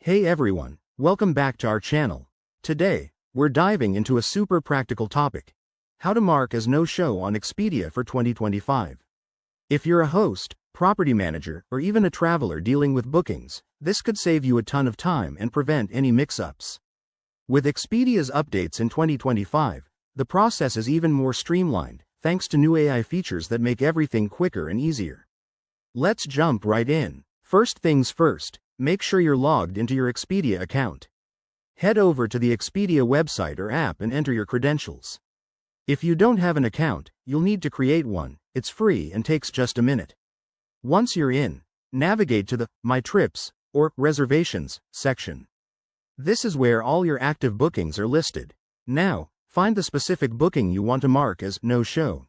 Hey everyone, welcome back to our channel. Today, we're diving into a super practical topic: how to mark as no-show on Expedia for 2025. If you're a host, property manager, or even a traveler dealing with bookings, this could save you a ton of time and prevent any mix-ups. With Expedia's updates in 2025, the process is even more streamlined, thanks to new AI features that make everything quicker and easier. Let's jump right in. First things first, make sure you're logged into your Expedia account. Head over to the Expedia website or app and enter your credentials. If you don't have an account, you'll need to create one. It's free and takes just a minute. Once you're in, navigate to the My Trips or Reservations section. This is where all your active bookings are listed. Now, find the specific booking you want to mark as no-show.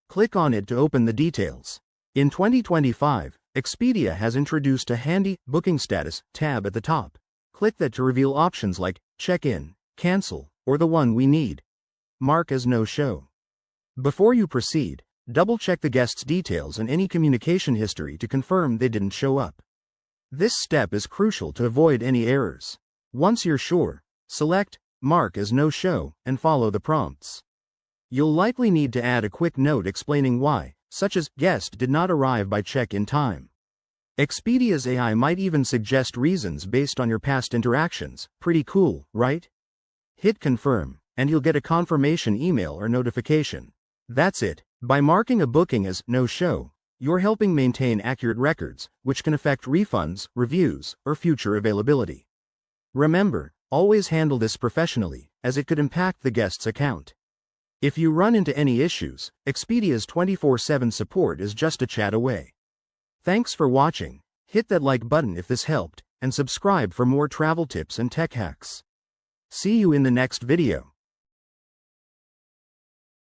Click on it to open the details. In 2025, Expedia has introduced a handy Booking Status tab at the top. Click that to reveal options like Check-in, Cancel, or the one we need: Mark as no-show. Before you proceed, double-check the guest's details and any communication history to confirm they didn't show up. This step is crucial to avoid any errors. Once you're sure, select Mark as no-show and follow the prompts. You'll likely need to add a quick note explaining why, such as guest did not arrive by check-in time. Expedia's AI might even suggest reasons based on your past interactions. Pretty cool, right? Hit confirm, and you'll get a confirmation email or notification. That's it. By marking a booking as no-show, you're helping maintain accurate records, which can affect refunds, reviews, or future availability. Remember, always handle this professionally, as it could impact the guest's account. If you run into any issues, Expedia's 24/7 support is just a chat away. Thanks for watching. Hit that like button if this helped, and subscribe for more travel tips and tech hacks. See you in the next video.